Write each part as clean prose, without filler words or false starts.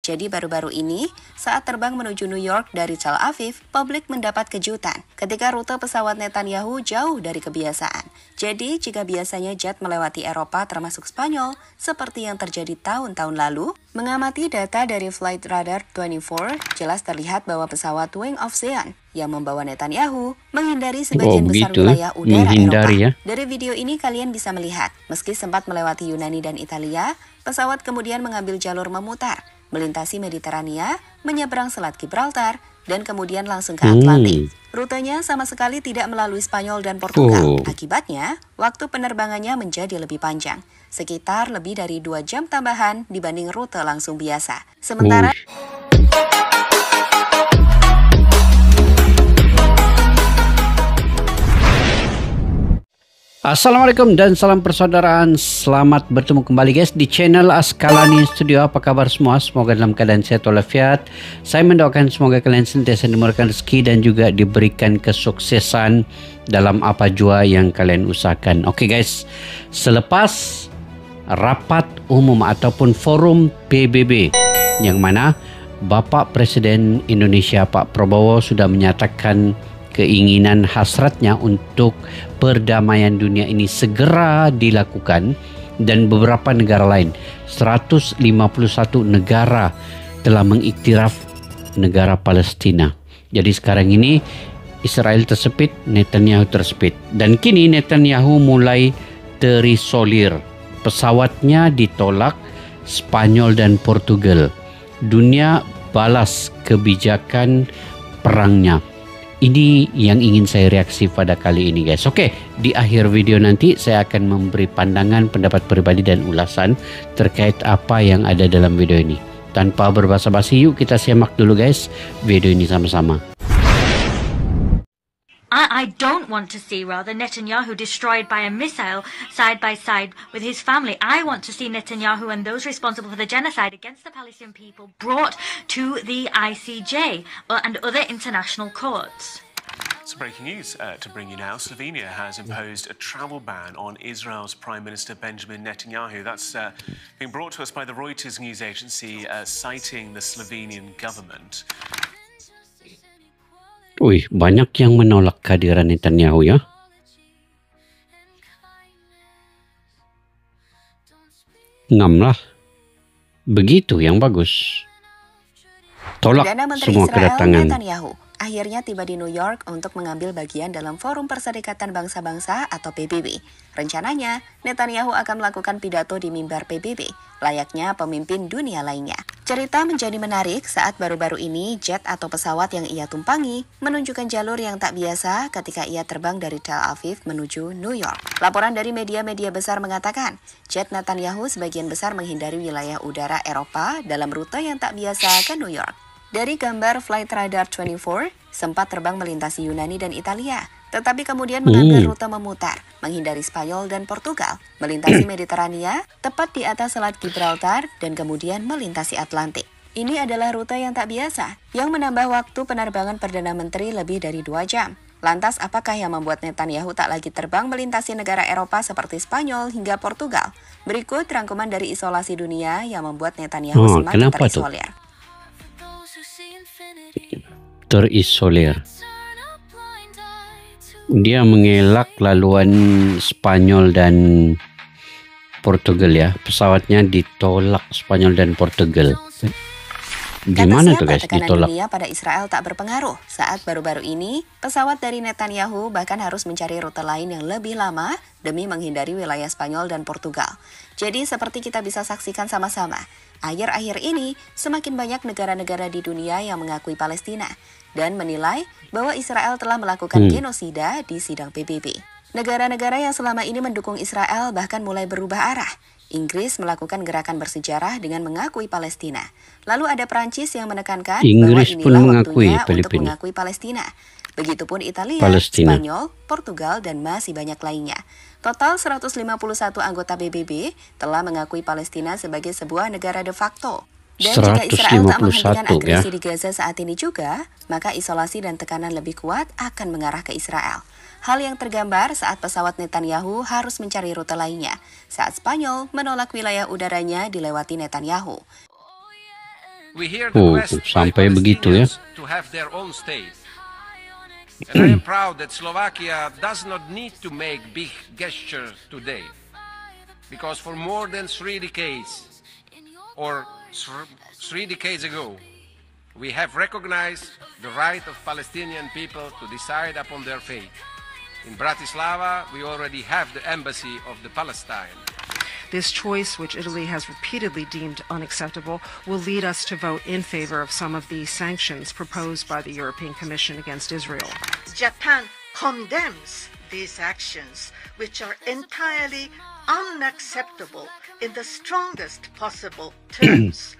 Jadi baru-baru ini, saat terbang menuju New York dari Tel Aviv, publik mendapat kejutan ketika rute pesawat Netanyahu jauh dari kebiasaan. Jadi, jika biasanya jet melewati Eropa termasuk Spanyol, seperti yang terjadi tahun-tahun lalu, mengamati data dari Flight Radar 24, jelas terlihat bahwa pesawat Wing of Zion yang membawa Netanyahu menghindari sebagian besar wilayah udara Eropa. Ya? Dari video ini kalian bisa melihat, meski sempat melewati Yunani dan Italia, pesawat kemudian mengambil jalur memutar, melintasi Mediterania, menyeberang Selat Gibraltar, dan kemudian langsung ke Atlantik. Rutenya sama sekali tidak melalui Spanyol dan Portugal. Akibatnya, waktu penerbangannya menjadi lebih panjang, sekitar lebih dari 2 jam tambahan dibanding rute langsung biasa. Sementara Assalamualaikum dan salam persaudaraan. Selamat bertemu kembali guys di channel Askalani Studio. Apa kabar semua? Semoga dalam keadaan sehat walafiat. Saya mendoakan semoga kalian senantiasa dimurahkan rezeki dan juga diberikan kesuksesan dalam apa jua yang kalian usahakan. Oke guys, selepas rapat umum ataupun forum PBB yang mana Bapak Presiden Indonesia Pak Prabowo sudah menyatakan keinginan hasratnya untuk perdamaian dunia ini segera dilakukan, dan beberapa negara lain 151 negara telah mengiktiraf negara Palestina. Jadi sekarang ini Israel tersepit, Netanyahu tersepit, dan kini Netanyahu mulai terisolir. Pesawatnya ditolak Spanyol dan Portugal. Dunia balas kebijakan perangnya. Ini yang ingin saya reaksi pada kali ini guys. Oke, di akhir video nanti saya akan memberi pandangan, pendapat pribadi dan ulasan terkait apa yang ada dalam video ini. Tanpa berbasa-basi, yuk kita simak dulu guys video ini sama-sama. I don't want to see Netanyahu destroyed by a missile side by side with his family. I want to see Netanyahu and those responsible for the genocide against the Palestinian people brought to the ICJ and other international courts. So breaking news to bring you now. Slovenia has imposed a travel ban on Israel's Prime Minister Benjamin Netanyahu. That's being brought to us by the Reuters news agency, citing the Slovenian government. Wih, banyak yang menolak kehadiran Netanyahu ya. Ngam lah. Begitu yang bagus. Tolak semua kedatangan. Netanyahu akhirnya tiba di New York untuk mengambil bagian dalam Forum Perserikatan Bangsa-Bangsa atau PBB. Rencananya, Netanyahu akan melakukan pidato di mimbar PBB, layaknya pemimpin dunia lainnya. Cerita menjadi menarik saat baru-baru ini jet atau pesawat yang ia tumpangi menunjukkan jalur yang tak biasa ketika ia terbang dari Tel Aviv menuju New York. Laporan dari media-media besar mengatakan, jet Netanyahu sebagian besar menghindari wilayah udara Eropa dalam rute yang tak biasa ke New York. Dari gambar Flight Radar 24, sempat terbang melintasi Yunani dan Italia, tetapi kemudian mengambil rute memutar, menghindari Spanyol dan Portugal, melintasi Mediterania, tepat di atas Selat Gibraltar, dan kemudian melintasi Atlantik. Ini adalah rute yang tak biasa, yang menambah waktu penerbangan Perdana Menteri lebih dari 2 jam. Lantas apakah yang membuat Netanyahu tak lagi terbang melintasi negara Eropa seperti Spanyol hingga Portugal? Berikut rangkuman dari Isolasi Dunia yang membuat Netanyahu semakin terisolir. Terisolir. Dia mengelak laluan Spanyol dan Portugal ya. Pesawatnya ditolak Spanyol dan Portugal. Gimana tuh guys ditolak? Dunia pada Israel tak berpengaruh saat baru-baru ini pesawat dari Netanyahu bahkan harus mencari rute lain yang lebih lama demi menghindari wilayah Spanyol dan Portugal. Jadi seperti kita bisa saksikan sama-sama, akhir-akhir ini semakin banyak negara-negara di dunia yang mengakui Palestina dan menilai bahwa Israel telah melakukan genosida di sidang PBB. Negara-negara yang selama ini mendukung Israel bahkan mulai berubah arah. Inggris melakukan gerakan bersejarah dengan mengakui Palestina. Lalu ada Prancis yang menekankan bahwa inilah waktunya untuk mengakui Palestina. Begitupun Italia, Spanyol, Portugal, dan masih banyak lainnya. Total 151 anggota PBB telah mengakui Palestina sebagai sebuah negara de facto. Dan jika Israel tak menghentikan agresi di Gaza saat ini juga, maka isolasi dan tekanan lebih kuat akan mengarah ke Israel. Hal yang tergambar saat pesawat Netanyahu harus mencari rute lainnya, saat Spanyol menolak wilayah udaranya dilewati Netanyahu. We hear the Oh, quest by sampai begitu ya. Palestinians to have their own state. And I am proud that Slovakia does not need to make big gestures today. Because for more than 3 decades, or 3 decades ago, we have recognized the right of Palestinian people to decide upon their fate. In Bratislava, we already have the embassy of the Palestine. This choice, which Italy has repeatedly deemed unacceptable, will lead us to vote in favor of some of the sanctions proposed by the European Commission against Israel. Japan condemns these actions, which are entirely unacceptable in the strongest possible terms.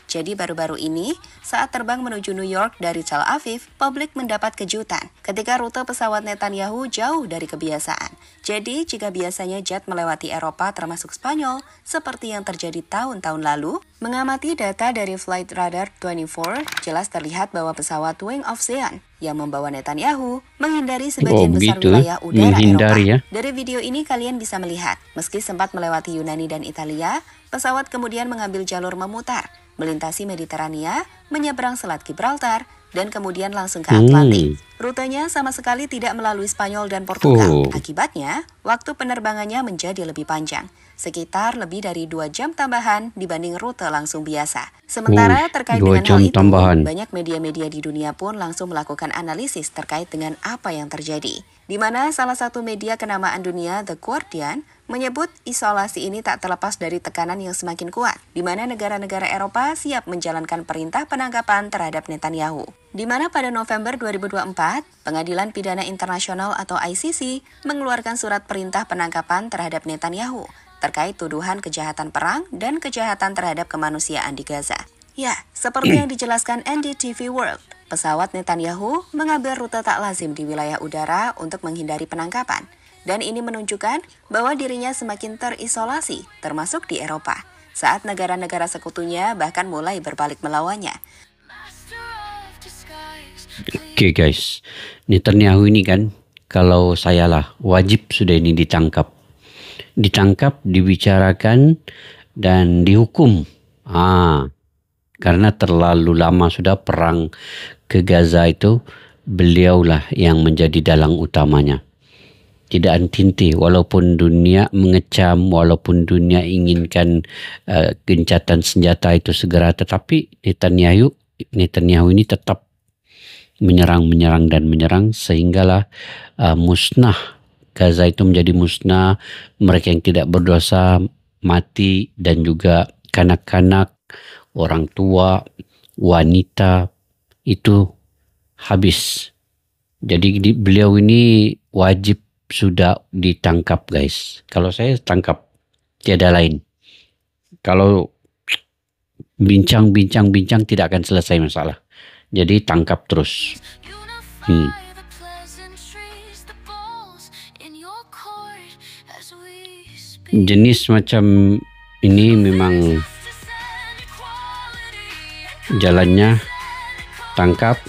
Jadi baru-baru ini, saat terbang menuju New York dari Tel Aviv, publik mendapat kejutan ketika rute pesawat Netanyahu jauh dari kebiasaan. Jadi, jika biasanya jet melewati Eropa termasuk Spanyol, seperti yang terjadi tahun-tahun lalu, mengamati data dari Flight Radar 24, jelas terlihat bahwa pesawat Wing of Zion yang membawa Netanyahu menghindari sebagian besar wilayah udara Eropa. Dari video ini kalian bisa melihat, meski sempat melewati Yunani dan Italia, pesawat kemudian mengambil jalur memutar, melintasi Mediterania, menyeberang Selat Gibraltar, dan kemudian langsung ke Atlantik. Rutenya sama sekali tidak melalui Spanyol dan Portugal. Akibatnya, waktu penerbangannya menjadi lebih panjang, sekitar lebih dari 2 jam tambahan dibanding rute langsung biasa. Sementara terkait dengan hal itu, banyak media-media di dunia pun langsung melakukan analisis terkait dengan apa yang terjadi. Di mana salah satu media kenamaan dunia, The Guardian, menyebut isolasi ini tak terlepas dari tekanan yang semakin kuat, di mana negara-negara Eropa siap menjalankan perintah penangkapan terhadap Netanyahu. Di mana pada November 2024, Pengadilan Pidana Internasional atau ICC mengeluarkan surat perintah penangkapan terhadap Netanyahu terkait tuduhan kejahatan perang dan kejahatan terhadap kemanusiaan di Gaza. Ya, seperti yang dijelaskan NDTV World, pesawat Netanyahu mengambil rute tak lazim di wilayah udara untuk menghindari penangkapan. Dan ini menunjukkan bahwa dirinya semakin terisolasi, termasuk di Eropa, saat negara-negara sekutunya bahkan mulai berbalik melawannya. Oke guys, Netanyahu ini kan, kalau saya lah, wajib sudah ini ditangkap. Ditangkap, dibicarakan, dan dihukum. Karena terlalu lama sudah perang ke Gaza itu, beliaulah yang menjadi dalang utamanya. Tidak henti-henti, walaupun dunia mengecam, walaupun dunia inginkan gencatan senjata itu segera, tetapi Netanyahu ini tetap menyerang sehinggalah musnah. Gaza itu menjadi musnah, mereka yang tidak berdosa mati, dan juga kanak-kanak, orang tua, wanita itu habis. Jadi beliau ini wajib sudah ditangkap guys. Kalau saya tangkap, tiada lain. Kalau bincang tidak akan selesai masalah. Jadi tangkap terus. Jenis macam ini memang jalannya tangkap.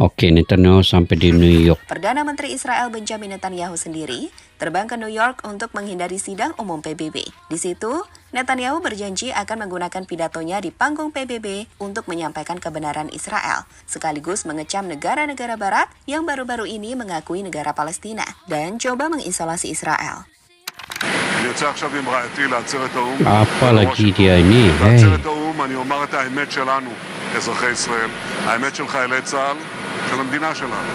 Oke, Netanyahu sampai di New York. Perdana Menteri Israel Benjamin Netanyahu sendiri terbang ke New York untuk menghindari sidang umum PBB. Di situ, Netanyahu berjanji akan menggunakan pidatonya di panggung PBB untuk menyampaikan kebenaran Israel, sekaligus mengecam negara-negara barat yang baru-baru ini mengakui negara Palestina dan coba mengisolasi Israel. Apalagi dia ini, של המדינה שלנו.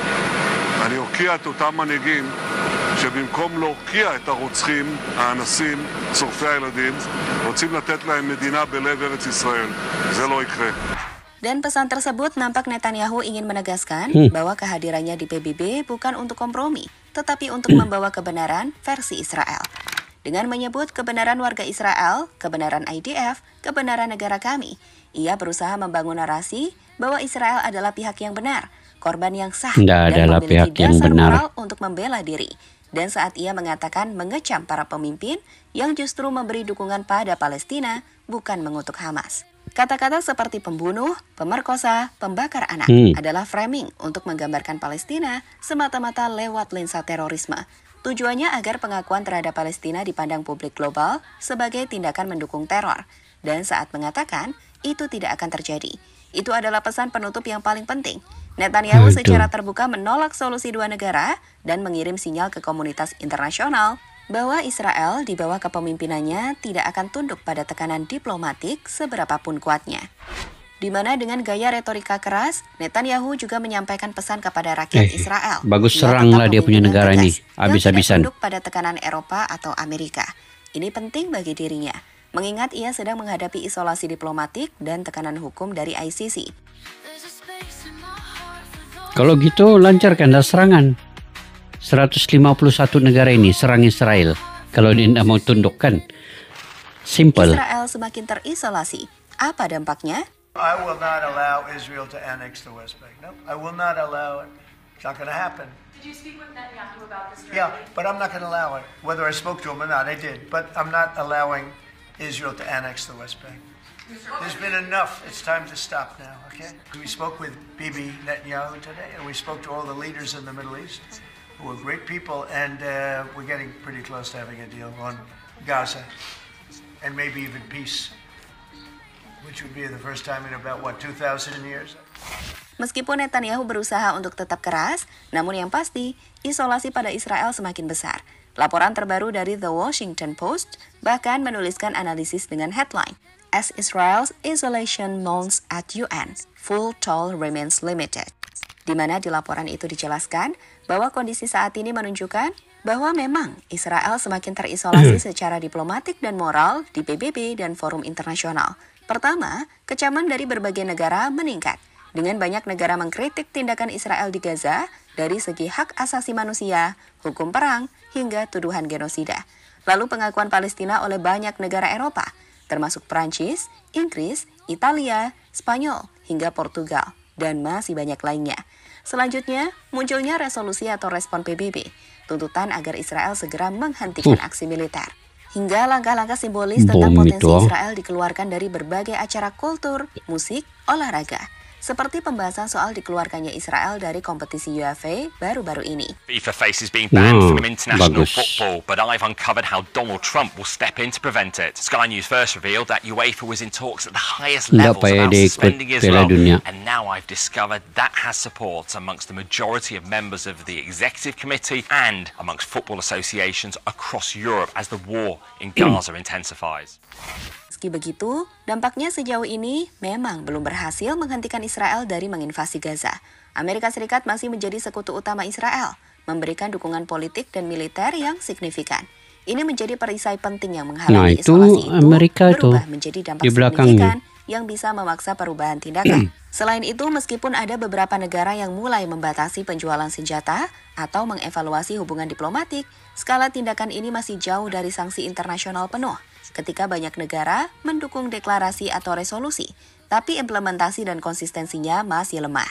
אני אוקיע את אותם מנהיגים שבמקום להוקיע את הרוצחים, האנסים, שורפי הילדים, רוצים לתת להם מדינה בלב ארץ ישראל. זה לא יקרה. Dan pesan tersebut nampak Netanyahu ingin menegaskan bahwa kehadirannya di PBB bukan untuk kompromi, tetapi untuk membawa kebenaran versi Israel. Dengan menyebut kebenaran warga Israel, kebenaran IDF, kebenaran negara kami, ia berusaha membangun narasi bahwa Israel adalah pihak yang benar, korban yang sah, dan memiliki dasar moral untuk membela diri. Dan saat ia mengatakan mengecam para pemimpin yang justru memberi dukungan pada Palestina, bukan mengutuk Hamas. Kata-kata seperti pembunuh, pemerkosa, pembakar anak adalah framing untuk menggambarkan Palestina semata-mata lewat lensa terorisme. Tujuannya agar pengakuan terhadap Palestina dipandang publik global sebagai tindakan mendukung teror. Dan saat mengatakan, itu tidak akan terjadi. Itu adalah pesan penutup yang paling penting. Netanyahu secara terbuka menolak solusi dua negara dan mengirim sinyal ke komunitas internasional bahwa Israel di bawah kepemimpinannya tidak akan tunduk pada tekanan diplomatik seberapapun kuatnya. Di mana dengan gaya retorika keras, Netanyahu juga menyampaikan pesan kepada rakyat Israel. Bagus seranglah dia punya negara ini, habis-habisan. Yang tidak tunduk pada tekanan Eropa atau Amerika. Ini penting bagi dirinya, mengingat ia sedang menghadapi isolasi diplomatik dan tekanan hukum dari ICC. Kalau gitu lancarkanlah serangan. 151 negara ini serang Israel. Kalau dia tidak mau tundukkan. Simple. Israel semakin terisolasi. Apa dampaknya? I will not allow Israel to annex the West Bank. No, I will not allow it. It's not going to happen. Did you speak with Netanyahu about this? Yeah, but I'm not going to allow it. Whether I spoke to him or not, I did. But I'm not allowing Israel to annex the West Bank. There's been enough. It's time to stop now, okay? We spoke with Bibi Netanyahu today, and we spoke to all the leaders in the Middle East, who are great people, and we're getting pretty close to having a deal on Gaza, and maybe even peace, which would be the first time in about, 2,000 years? Meskipun Netanyahu berusaha untuk tetap keras, namun yang pasti, isolasi pada Israel semakin besar. Laporan terbaru dari The Washington Post bahkan menuliskan analisis dengan headline, As Israel's isolation mounts at UN, full toll remains limited. Di mana di laporan itu dijelaskan bahwa kondisi saat ini menunjukkan bahwa memang Israel semakin terisolasi secara diplomatik dan moral di PBB dan forum internasional. Pertama, kecaman dari berbagai negara meningkat, dengan banyak negara mengkritik tindakan Israel di Gaza dari segi hak asasi manusia, hukum perang, hingga tuduhan genosida. Lalu pengakuan Palestina oleh banyak negara Eropa, termasuk Prancis, Inggris, Italia, Spanyol, hingga Portugal, dan masih banyak lainnya. Selanjutnya, munculnya resolusi atau respon PBB, tuntutan agar Israel segera menghentikan aksi militer. Hingga langkah-langkah simbolis tentang potensi Israel dikeluarkan dari berbagai acara kultur, musik, olahraga. Seperti pembahasan soal dikeluarkannya Israel dari kompetisi UEFA baru-baru ini. FIFA faces being banned from international football, but I've uncovered how Donald Trump will step in to prevent it. Sky News first revealed that UEFA was in talks at the highest levels about suspending Israel, and now I've discovered that has support amongst the majority of members of the executive committee and amongst football associations across Europe as the war in Gaza intensifies. Meski begitu, dampaknya sejauh ini memang belum berhasil menghentikan Israel dari menginvasi Gaza. Amerika Serikat masih menjadi sekutu utama Israel, memberikan dukungan politik dan militer yang signifikan. Ini menjadi perisai penting yang menghalangi isolasi itu Amerika berubah menjadi dampak signifikan yang bisa memaksa perubahan tindakan. Selain itu, meskipun ada beberapa negara yang mulai membatasi penjualan senjata atau mengevaluasi hubungan diplomatik, skala tindakan ini masih jauh dari sanksi internasional penuh. Ketika banyak negara mendukung deklarasi atau resolusi, tapi implementasi dan konsistensinya masih lemah.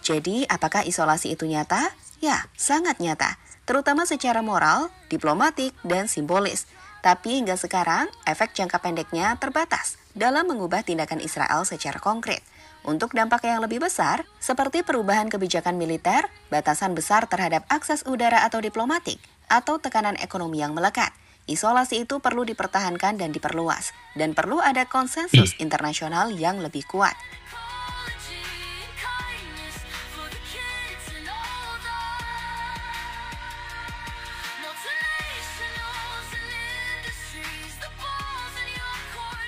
Jadi, apakah isolasi itu nyata? Ya, sangat nyata, terutama secara moral, diplomatik, dan simbolis. Tapi hingga sekarang, efek jangka pendeknya terbatas dalam mengubah tindakan Israel secara konkret. Untuk dampak yang lebih besar, seperti perubahan kebijakan militer, batasan besar terhadap akses udara atau diplomatik, atau tekanan ekonomi yang melekat, isolasi itu perlu dipertahankan dan diperluas, dan perlu ada konsensus internasional yang lebih kuat.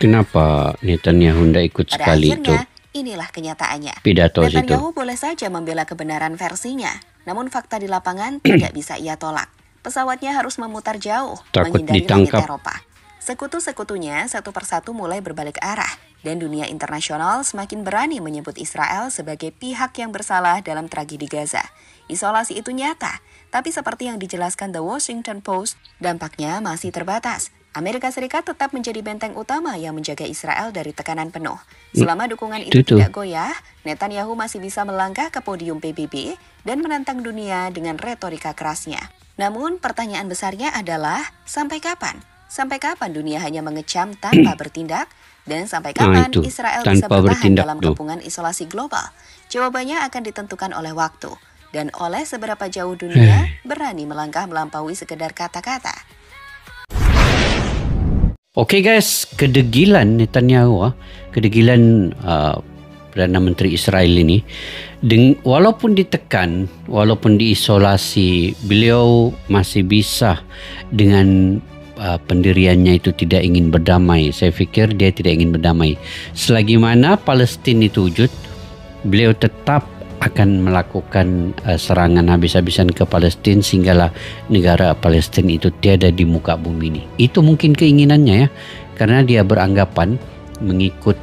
Kenapa Netanyahu tidak ikut Pada sekali akhirnya, itu? Inilah kenyataannya. Pidato Netanyahu situ. boleh saja membela kebenaran versinya, namun fakta di lapangan tidak bisa ia tolak. Pesawatnya harus memutar jauh, Takut menghindari langit ditangkap. Eropa. Sekutu-sekutunya satu persatu mulai berbalik arah, dan dunia internasional semakin berani menyebut Israel sebagai pihak yang bersalah dalam tragedi Gaza. Isolasi itu nyata, tapi seperti yang dijelaskan The Washington Post, dampaknya masih terbatas. Amerika Serikat tetap menjadi benteng utama yang menjaga Israel dari tekanan penuh. Selama dukungan itu tidak goyah, Netanyahu masih bisa melangkah ke podium PBB dan menantang dunia dengan retorika kerasnya. Namun pertanyaan besarnya adalah, sampai kapan? Sampai kapan dunia hanya mengecam tanpa bertindak? Dan sampai kapan Israel bisa bertahan dalam kepungan isolasi global? Jawabannya akan ditentukan oleh waktu dan oleh seberapa jauh dunia berani melangkah melampaui sekedar kata-kata. Oke guys, kedegilan Netanyahu, kedegilan Perdana Menteri Israel ini, walaupun ditekan, walaupun diisolasi, beliau masih bisa dengan pendiriannya itu tidak ingin berdamai. Saya pikir dia tidak ingin berdamai. Selagi mana Palestina itu wujud, beliau tetap akan melakukan serangan habis-habisan ke Palestina sehinggalah negara Palestina itu tiada di muka bumi ini. Itu mungkin keinginannya ya, karena dia beranggapan mengikut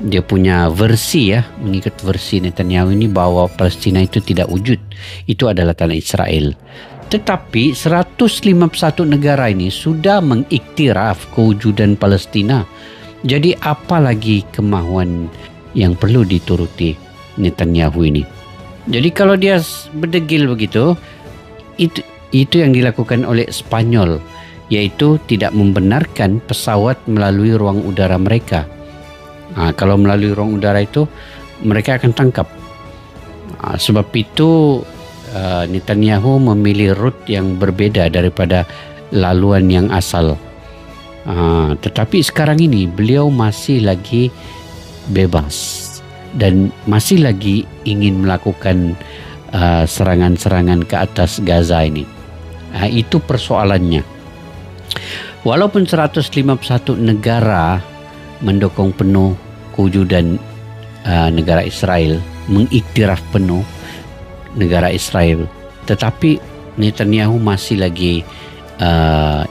dia punya versi ya, mengikut versi Netanyahu ini bahwa Palestina itu tidak wujud. Itu adalah tanah Israel. Tetapi 151 negara ini sudah mengiktiraf kewujudan Palestina. Jadi apa lagi kemahuan yang perlu dituruti Netanyahu ini? Jadi kalau dia berdegil begitu, itu yang dilakukan oleh Spanyol, yaitu tidak membenarkan pesawat melalui ruang udara mereka. Kalau melalui ruang udara itu mereka akan tangkap. Sebab itu Netanyahu memilih rute yang berbeda daripada laluan yang asal. Tetapi sekarang ini beliau masih lagi bebas dan masih lagi ingin melakukan serangan-serangan ke atas Gaza ini. Itu persoalannya. Walaupun 151 negara mendukung penuh kewujudan negara Israel, mengiktiraf penuh negara Israel, tetapi Netanyahu masih lagi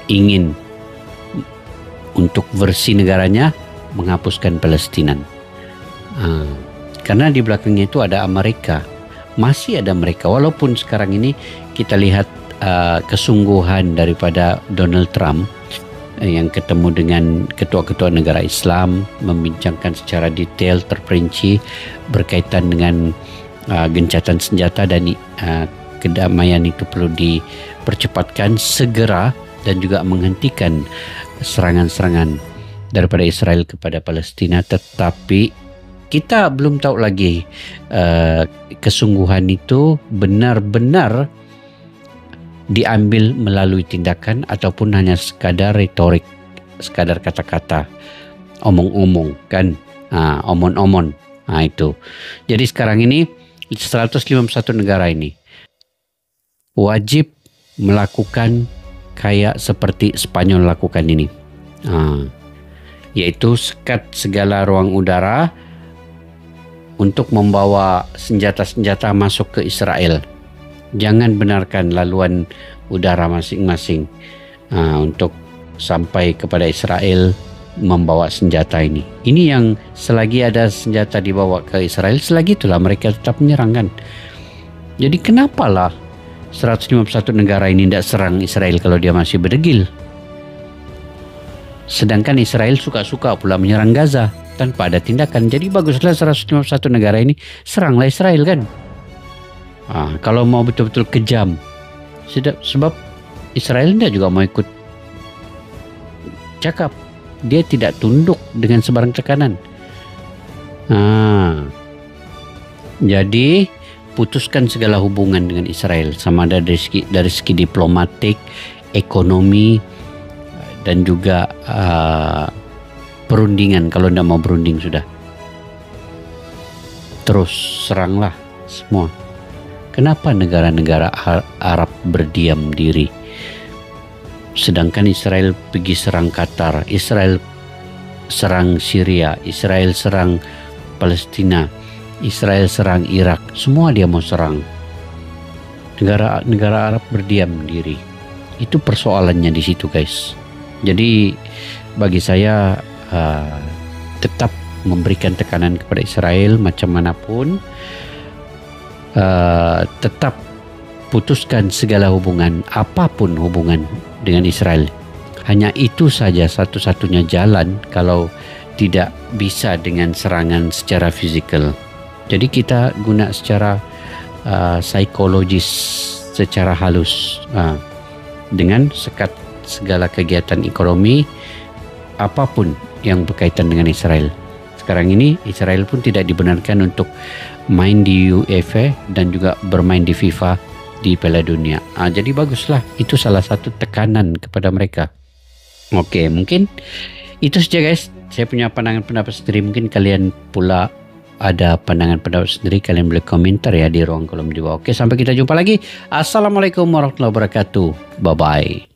ingin untuk versi negaranya menghapuskan Palestina. Karena di belakangnya itu ada Amerika, masih ada mereka. Walaupun sekarang ini kita lihat kesungguhan daripada Donald Trump yang ketemu dengan ketua-ketua negara Islam, membincangkan secara detail terperinci berkaitan dengan gencatan senjata dan kedamaian itu perlu dipercepatkan segera dan juga menghentikan serangan-serangan daripada Israel kepada Palestina. Tetapi kita belum tahu lagi kesungguhan itu benar-benar diambil melalui tindakan ataupun hanya sekadar retorik, sekadar kata-kata, omong-omong kan, omon-omon. Itu. Jadi sekarang ini 151 negara ini wajib melakukan kayak seperti Spanyol lakukan ini, yaitu sekat segala ruang udara untuk membawa senjata-senjata masuk ke Israel. Jangan benarkan laluan udara masing-masing untuk sampai kepada Israel membawa senjata ini. Ini yang selagi ada senjata dibawa ke Israel, selagi itulah mereka tetap menyerang kan. Jadi kenapalah 151 negara ini tidak serang Israel kalau dia masih berdegil? Sedangkan Israel suka-suka pula menyerang Gaza tanpa ada tindakan. Jadi baguslah 151 negara ini seranglah Israel kan. Kalau mau betul-betul kejam, sebab Israel tidak juga mau ikut cakap, dia tidak tunduk dengan sebarang tekanan. Jadi putuskan segala hubungan dengan Israel, sama ada dari segi diplomatik, ekonomi, dan juga perundingan. Kalau tidak mau berunding sudah, terus seranglah semua. Kenapa negara-negara Arab berdiam diri? Sedangkan Israel pergi serang Qatar, Israel serang Syria, Israel serang Palestina, Israel serang Irak. Semua dia mau serang. Negara Arab berdiam diri. Itu persoalannya di situ guys. Jadi bagi saya tetap memberikan tekanan kepada Israel macam manapun. Tetap putuskan segala hubungan, apapun hubungan dengan Israel, Hanya itu saja satu-satunya jalan kalau tidak bisa dengan serangan secara fizikal. Jadi kita guna secara psikologis, secara halus, dengan sekat segala kegiatan ekonomi apapun yang berkaitan dengan Israel. Sekarang ini Israel pun tidak dibenarkan untuk main di UEFA dan juga bermain di FIFA di Piala Dunia. Jadi baguslah, itu salah satu tekanan kepada mereka. Oke, mungkin itu saja guys. Saya punya pandangan pendapat sendiri. Mungkin kalian pula ada pandangan pendapat sendiri. Kalian boleh komentar ya di ruang kolom di bawah. Oke, sampai kita jumpa lagi. Assalamualaikum warahmatullahi wabarakatuh. Bye-bye.